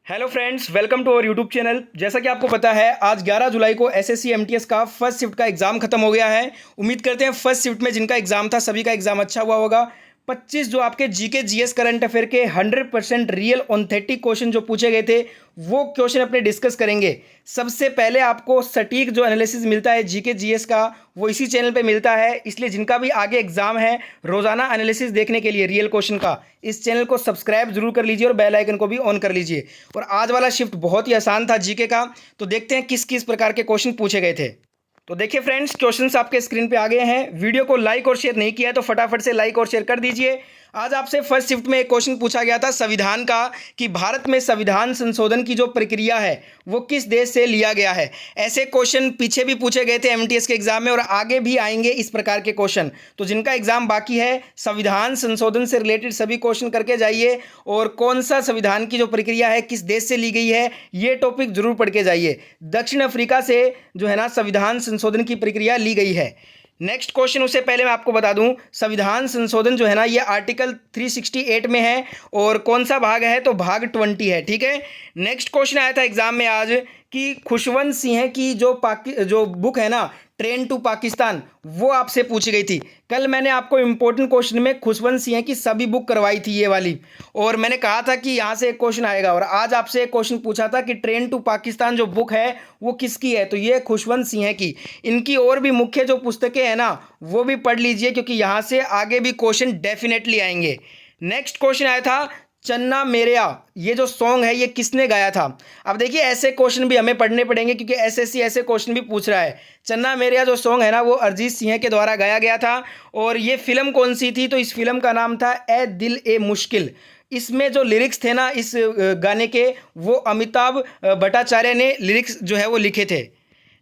Hello friends, welcome to our YouTube channel. जैसा कि आपको पता है, आज 11 जुलाई को एसएससी एमटीएस का फर्स्ट शिफ्ट का एग्जाम खत्म हो गया है। उम्मीद करते हैं फर्स्ट शिफ्ट में जिनका एग्जाम था सभी का एग्जाम अच्छा हुआ होगा। 25 जो आपके जीके जीएस करंट अफेयर के 100% रियल ऑथेंटिक क्वेश्चन जो पूछे गए थे वो क्वेश्चन अपने डिस्कस करेंगे। सबसे पहले आपको सटीक जो एनालिसिस मिलता है जीके जीएस का वो इसी चैनल पे मिलता है, इसलिए जिनका भी आगे एग्जाम है रोजाना एनालिसिस देखने के लिए रियल क्वेश्चन का इस चैनल को सब्सक्राइब जरूर कर लीजिए और बेल आइकन को भी ऑन कर लीजिए। और आज वाला शिफ्ट बहुत ही आसान था जीके का, तो देखते हैं किस किस प्रकार के क्वेश्चन पूछे गए थे। तो देखिए फ्रेंड्स, क्वेश्चंस आपके स्क्रीन पे आ गए हैं। वीडियो को लाइक और शेयर नहीं किया है तो फटाफट से लाइक और शेयर कर दीजिए। आज आपसे फर्स्ट शिफ्ट में एक क्वेश्चन पूछा गया था संविधान का कि भारत में संविधान संशोधन की जो प्रक्रिया है वो किस देश से लिया गया है। ऐसे क्वेश्चन पीछे भी पूछे गए थे एमटीएस के एग्जाम में और आगे भी आएंगे इस प्रकार के क्वेश्चन। तो जिनका एग्जाम बाकी है संविधान संशोधन से रिलेटेड सभी क्वेश्चन करके जाइए और कौन सा संविधान की जो प्रक्रिया है किस देश से ली गई है ये टॉपिक जरूर पढ़ के जाइए। दक्षिण अफ्रीका से जो है ना संविधान संशोधन की प्रक्रिया ली गई है। नेक्स्ट क्वेश्चन, उससे पहले मैं आपको बता दूं संविधान संशोधन जो है ना ये आर्टिकल 368 में है और कौन सा भाग है तो भाग 20 है। ठीक है। नेक्स्ट क्वेश्चन आया था एग्जाम में आज कि खुशवंत सिंह की जो बुक है ना ट्रेन टू पाकिस्तान वो आपसे पूछी गई थी। कल मैंने आपको इंपॉर्टेंट क्वेश्चन में खुशवंत सिंह की सभी बुक करवाई थी ये वाली, और मैंने कहा था कि यहाँ से एक क्वेश्चन आएगा और आज आपसे एक क्वेश्चन पूछा था कि ट्रेन टू पाकिस्तान जो बुक है वो किसकी है, तो ये खुशवंत सिंह की। इनकी और भी मुख्य जो पुस्तकें हैं ना वो भी पढ़ लीजिए क्योंकि यहाँ से आगे भी क्वेश्चन डेफिनेटली आएंगे। नेक्स्ट क्वेश्चन आया था चन्ना मेरेया, ये जो सॉन्ग है ये किसने गाया था। अब देखिए ऐसे क्वेश्चन भी हमें पढ़ने पड़ेंगे क्योंकि एसएससी ऐसे क्वेश्चन भी पूछ रहा है। चन्ना मेरेया जो सॉन्ग है ना वो अरिजीत सिंह के द्वारा गाया गया था और ये फिल्म कौन सी थी, तो इस फिल्म का नाम था ए दिल ए मुश्किल। इसमें जो लिरिक्स थे ना इस गाने के वो अमिताभ भट्टाचार्य ने लिरिक्स जो है वो लिखे थे।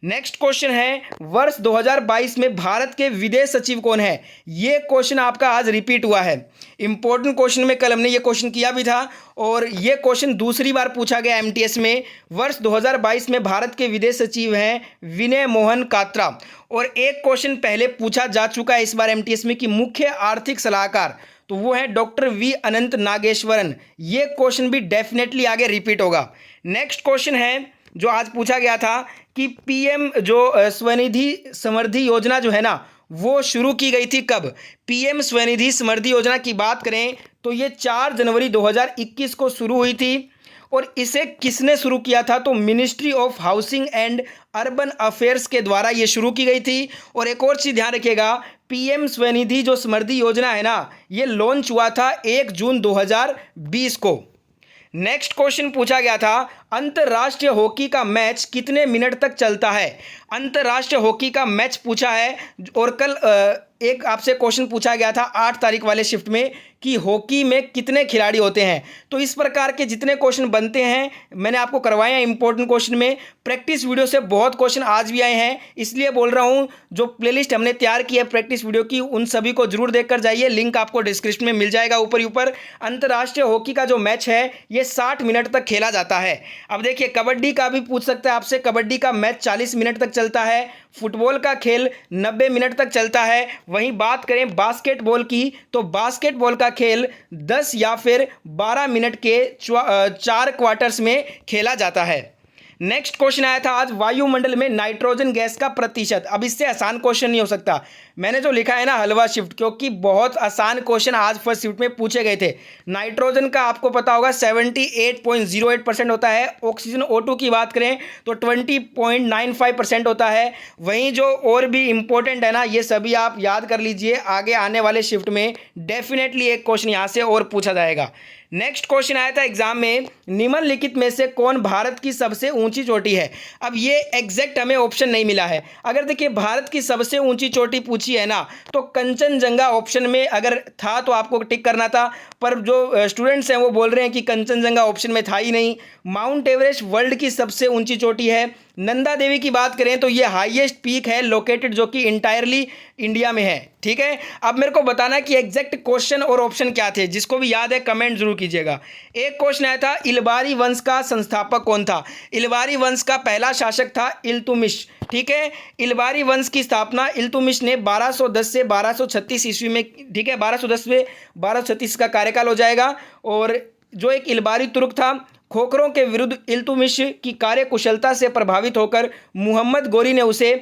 नेक्स्ट क्वेश्चन है वर्ष 2022 में भारत के विदेश सचिव कौन है। ये क्वेश्चन आपका आज रिपीट हुआ है। इंपॉर्टेंट क्वेश्चन में कल हमने ये क्वेश्चन किया भी था और ये क्वेश्चन दूसरी बार पूछा गया एमटीएस में। वर्ष 2022 में भारत के विदेश सचिव हैं विनय मोहन कात्रा। और एक क्वेश्चन पहले पूछा जा चुका है इस बार एमटीएस में कि मुख्य आर्थिक सलाहकार, तो वो है डॉक्टर वी अनंत नागेश्वरन। ये क्वेश्चन भी डेफिनेटली आगे रिपीट होगा। नेक्स्ट क्वेश्चन है जो आज पूछा गया था कि पीएम जो स्वनिधि समृद्धि योजना जो है ना वो शुरू की गई थी कब। पीएम स्वनिधि समृद्धि योजना की बात करें तो ये 4 जनवरी 2021 को शुरू हुई थी और इसे किसने शुरू किया था, तो ministry of housing and urban affairs के द्वारा ये शुरू की गई थी। और एक और चीज़ ध्यान रखिएगा, पीएम स्वनिधि जो समृद्धि योजना है ना ये लॉन्च हुआ था 1 जून 2020 को। नेक्स्ट क्वेश्चन पूछा गया था अंतर्राष्ट्रीय हॉकी का मैच कितने मिनट तक चलता है। अंतर्राष्ट्रीय हॉकी का मैच पूछा है और कल एक आपसे क्वेश्चन पूछा गया था 8 तारीख वाले शिफ्ट में कि हॉकी में कितने खिलाड़ी होते हैं। तो इस प्रकार के जितने क्वेश्चन बनते हैं मैंने आपको करवाए हैं इंपॉर्टेंट क्वेश्चन में। प्रैक्टिस वीडियो से बहुत क्वेश्चन आज भी आए हैं, इसलिए बोल रहा हूं जो प्लेलिस्ट हमने तैयार की है प्रैक्टिस वीडियो की उन सभी को जरूर देखकर जाइए। लिंक आपको डिस्क्रिप्शन में मिल जाएगा ऊपर ही ऊपर। अंतर्राष्ट्रीय हॉकी का जो मैच है ये 60 मिनट तक खेला जाता है। अब देखिए कबड्डी का भी पूछ सकते हैं आपसे, कबड्डी का मैच 40 मिनट तक चलता है। फुटबॉल का खेल 90 मिनट तक चलता है। वहीं बात करें बास्केटबॉल की तो बास्केटबॉल का खेल 10 या फिर 12 मिनट के 4 क्वार्टर्स में खेला जाता है। नेक्स्ट क्वेश्चन आया था आज वायुमंडल में नाइट्रोजन गैस का प्रतिशत। अब इससे आसान क्वेश्चन नहीं हो सकता। मैंने जो लिखा है ना हलवा शिफ्ट, क्योंकि बहुत आसान क्वेश्चन आज फर्स्ट शिफ्ट में पूछे गए थे। नाइट्रोजन का आपको पता होगा 78.08% होता है। ऑक्सीजन O2 की बात करें तो 20.95% होता है। वहीं जो और भी इंपॉर्टेंट है ना ये सभी आप याद कर लीजिए, आगे आने वाले शिफ्ट में डेफिनेटली एक क्वेश्चन यहाँ से और पूछा जाएगा। नेक्स्ट क्वेश्चन आया था एग्जाम में निम्नलिखित में से कौन भारत की सबसे ऊंची चोटी है। अब ये एग्जैक्ट हमें ऑप्शन नहीं मिला है। अगर देखिए भारत की सबसे ऊंची चोटी पूछी है ना तो कंचनजंगा ऑप्शन में अगर था तो आपको टिक करना था, पर जो स्टूडेंट्स हैं वो बोल रहे हैं कि कंचनजंगा ऑप्शन में था ही नहीं। माउंट एवरेस्ट वर्ल्ड की सबसे ऊंची चोटी है। नंदा देवी की बात करें तो ये हाईएस्ट पीक है लोकेटेड जो कि इंटायरली इंडिया में है। ठीक है। अब मेरे को बताना कि एग्जैक्ट क्वेश्चन और ऑप्शन क्या थे, जिसको भी याद है कमेंट जरूर कीजिएगा। एक क्वेश्चन आया था इलबारी वंश का संस्थापक कौन था। इलबारी वंश का पहला शासक था इल्तुमिश। ठीक है। इलबारी वंश की स्थापना इल्तुमिश ने 1210 से 1236 ईस्वी में, ठीक है, 1210 से 1236 का कार्यकाल हो जाएगा। और जो एक इलबारी तुर्क था खोखरों के विरुद्ध इल्तुतमिश की कार्यकुशलता से प्रभावित होकर मुहम्मद गोरी ने उसे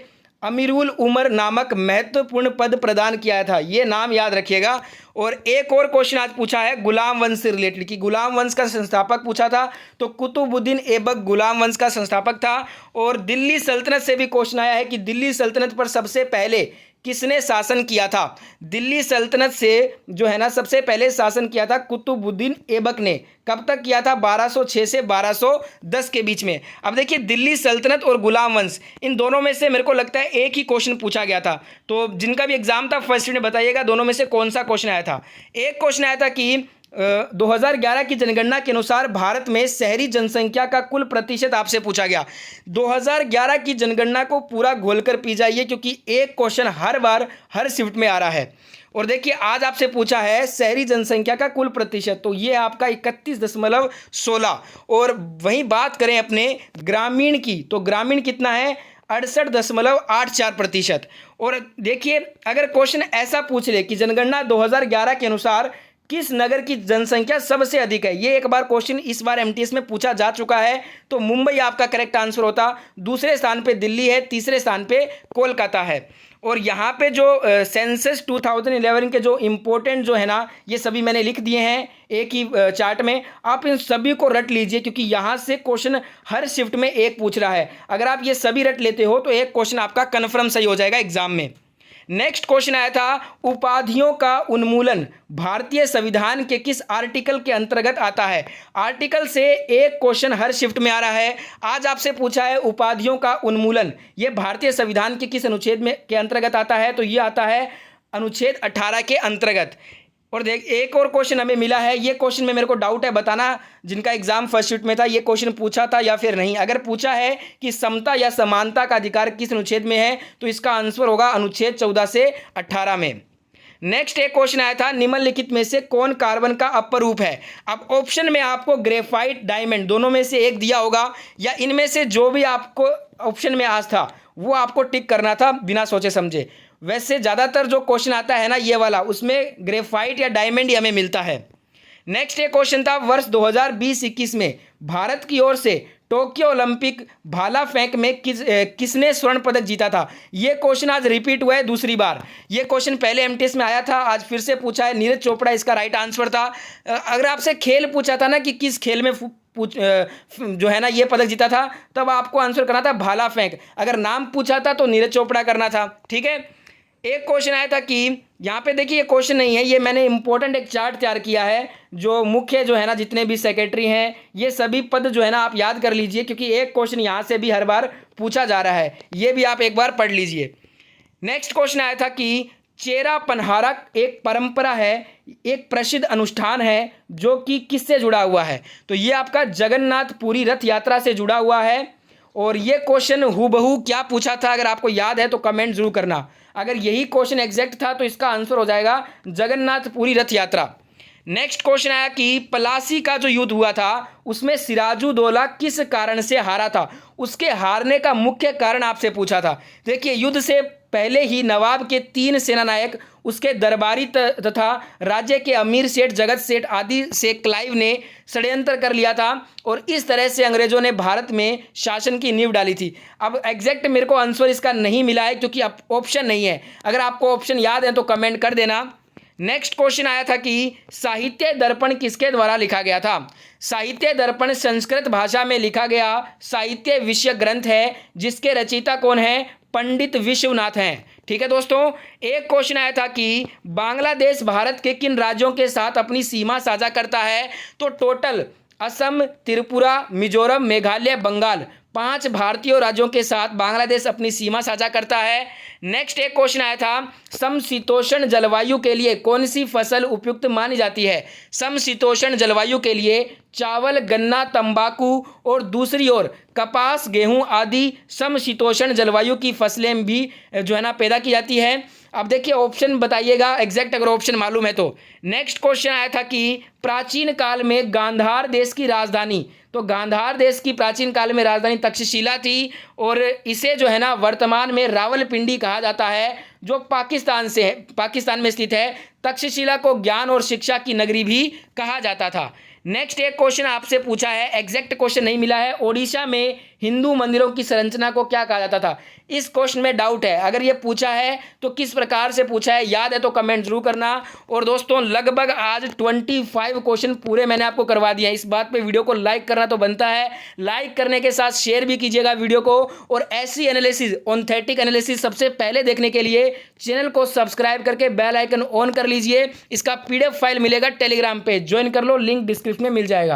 अमीरुल उमर नामक महत्वपूर्ण पद प्रदान किया था। ये नाम याद रखिएगा। और एक और क्वेश्चन आज पूछा है गुलाम वंश से रिलेटेड कि गुलाम वंश का संस्थापक पूछा था, तो कुतुबुद्दीन ऐबक गुलाम वंश का संस्थापक था। और दिल्ली सल्तनत से भी क्वेश्चन आया है कि दिल्ली सल्तनत पर सबसे पहले किसने शासन किया था। दिल्ली सल्तनत से जो है ना सबसे पहले शासन किया था कुतुबुद्दीन ऐबक ने। कब तक किया था? 1206 से 1210 के बीच में। अब देखिए दिल्ली सल्तनत और गुलाम वंश, इन दोनों में से मेरे को लगता है एक ही क्वेश्चन पूछा गया था। तो जिनका भी एग्जाम था फर्स्ट में बताइएगा दोनों में से कौन सा क्वेश्चन आया था। एक क्वेश्चन आया था कि 2011 की जनगणना के अनुसार भारत में शहरी जनसंख्या का कुल प्रतिशत आपसे पूछा गया। 2011 की जनगणना को पूरा घोलकर पी जाइए, क्योंकि एक क्वेश्चन हर बार हर शिफ्ट में आ रहा है। और देखिए आज आपसे पूछा है शहरी जनसंख्या का कुल प्रतिशत, तो ये आपका 31.16। और वहीं बात करें अपने ग्रामीण की, तो ग्रामीण कितना है? 68.84%। और देखिए अगर क्वेश्चन ऐसा पूछ ले कि जनगणना 2011 के अनुसार किस नगर की जनसंख्या सबसे अधिक है, ये एक बार क्वेश्चन इस बार एमटीएस में पूछा जा चुका है, तो मुंबई आपका करेक्ट आंसर होता। दूसरे स्थान पे दिल्ली है, तीसरे स्थान पे कोलकाता है। और यहाँ पे जो सेंसस 2011 के जो इम्पोर्टेंट जो है ना, ये सभी मैंने लिख दिए हैं एक ही चार्ट में। आप इन सभी को रट लीजिए, क्योंकि यहाँ से क्वेश्चन हर शिफ्ट में एक पूछ रहा है। अगर आप ये सभी रट लेते हो तो एक क्वेश्चन आपका कन्फर्म सही हो जाएगा एग्जाम में। नेक्स्ट क्वेश्चन आया था उपाधियों का उन्मूलन भारतीय संविधान के किस आर्टिकल के अंतर्गत आता है। आर्टिकल से एक क्वेश्चन हर शिफ्ट में आ रहा है। आज आपसे पूछा है उपाधियों का उन्मूलन ये भारतीय संविधान के किस अनुच्छेद में के अंतर्गत आता है, तो ये आता है अनुच्छेद 18 के अंतर्गत। और देख एक और क्वेश्चन हमें मिला है, ये क्वेश्चन में मेरे को डाउट है, बताना जिनका एग्जाम फर्स्ट शिफ्ट में था ये क्वेश्चन पूछा था या फिर नहीं। अगर पूछा है कि समता या समानता का अधिकार किस अनुच्छेद में है, तो इसका आंसर होगा अनुच्छेद 14 से 18 में। नेक्स्ट एक क्वेश्चन आया था निम्नलिखित में से कौन कार्बन का अपरूप है। अब ऑप्शन में आपको ग्रेफाइट, डायमंड दोनों में से एक दिया होगा, या इनमें से जो भी आपको ऑप्शन में आज था वो आपको टिक करना था बिना सोचे समझे। वैसे ज़्यादातर जो क्वेश्चन आता है ना ये वाला, उसमें ग्रेफाइट या डायमंड ही हमें मिलता है। नेक्स्ट एक क्वेश्चन था वर्ष 2020-21 में भारत की ओर से टोक्यो ओलंपिक भाला फेंक में किसने स्वर्ण पदक जीता था। ये क्वेश्चन आज रिपीट हुआ है दूसरी बार। ये क्वेश्चन पहले एमटीएस में आया था, आज फिर से पूछा है। नीरज चोपड़ा इसका राइट आंसर था। अगर आपसे खेल पूछा था ना कि किस खेल में जो है ना ये पदक जीता था, तब आपको आंसर करना था भाला फेंक। अगर नाम पूछा था तो नीरज चोपड़ा करना था। ठीक है। एक क्वेश्चन आया था कि यहाँ पे देखिए ये क्वेश्चन नहीं है, ये मैंने इंपॉर्टेंट एक चार्ट तैयार किया है। जो मुख्य जो है ना जितने भी सेक्रेटरी हैं ये सभी पद जो है ना आप याद कर लीजिए, क्योंकि एक क्वेश्चन यहाँ से भी हर बार पूछा जा रहा है, ये भी आप एक बार पढ़ लीजिए। नेक्स्ट क्वेश्चन आया था कि चेरा पनहारा एक परंपरा है, एक प्रसिद्ध अनुष्ठान है जो कि किससे जुड़ा हुआ है, तो ये आपका जगन्नाथपुरी रथ यात्रा से जुड़ा हुआ है। और ये क्वेश्चन हूबहू क्या पूछा था, अगर आपको याद है तो कमेंट जरूर करना। अगर यही क्वेश्चन एग्जैक्ट था तो इसका आंसर हो जाएगा जगन्नाथपुरी रथ यात्रा। नेक्स्ट क्वेश्चन आया कि प्लासी का जो युद्ध हुआ था उसमें सिराजुद्दौला किस कारण से हारा था, उसके हारने का मुख्य कारण आपसे पूछा था। देखिए युद्ध से पहले ही नवाब के 3 सेनानायक, उसके दरबारी तथा राज्य के अमीर सेठ, जगत सेठ आदि से क्लाइव ने षड्यंत्र कर लिया था, और इस तरह से अंग्रेजों ने भारत में शासन की नींव डाली थी। अब एग्जैक्ट मेरे को आंसर इसका नहीं मिला है क्योंकि ऑप्शन नहीं है। अगर आपको ऑप्शन याद है तो कमेंट कर देना। नेक्स्ट क्वेश्चन आया था कि साहित्य दर्पण किसके द्वारा लिखा गया था। साहित्य दर्पण संस्कृत भाषा में लिखा गया साहित्य विषय ग्रंथ है, जिसके रचयिता कौन है, पंडित विश्वनाथ हैं। ठीक है दोस्तों। एक क्वेश्चन आया था कि बांग्लादेश भारत के किन राज्यों के साथ अपनी सीमा साझा करता है, तो टोटल असम, त्रिपुरा, मिजोरम, मेघालय, बंगाल 5 भारतीय राज्यों के साथ बांग्लादेश अपनी सीमा साझा करता है। नेक्स्ट एक क्वेश्चन आया था समशीतोष्ण जलवायु के लिए कौन सी फसल उपयुक्त मानी जाती है। समशीतोष्ण जलवायु के लिए चावल, गन्ना, तंबाकू और दूसरी ओर कपास, गेहूं आदि समशीतोष्ण जलवायु की फसलें भी जो है ना पैदा की जाती है। अब देखिए ऑप्शन बताइएगा एग्जैक्ट अगर ऑप्शन मालूम है तो। नेक्स्ट क्वेश्चन आया था कि प्राचीन काल में गांधार देश की राजधानी, तो गांधार देश की प्राचीन काल में राजधानी तक्षशिला थी, और इसे जो है ना वर्तमान में रावलपिंडी कहा जाता है, जो पाकिस्तान में स्थित है। तक्षशिला को ज्ञान और शिक्षा की नगरी भी कहा जाता था। नेक्स्ट एक क्वेश्चन आपसे पूछा है, एग्जैक्ट क्वेश्चन नहीं मिला है, ओडिशा में हिंदू मंदिरों की संरचना को क्या कहा जाता था। इस क्वेश्चन में डाउट है, अगर ये पूछा है तो किस प्रकार से पूछा है, याद है तो कमेंट जरूर करना। और दोस्तों लगभग आज 25 क्वेश्चन पूरे मैंने आपको करवा दिया है। इस बात पे वीडियो को लाइक करना तो बनता है, लाइक करने के साथ शेयर भी कीजिएगा वीडियो को। और ऐसी एनालिसिस, ऑथेंटिक एनालिसिस सबसे पहले देखने के लिए चैनल को सब्सक्राइब करके बेल आइकन ऑन कर लीजिए। इसका PDF फाइल मिलेगा टेलीग्राम पे, ज्वाइन कर लो, लिंक डिस्क्रिप्शन में मिल जाएगा।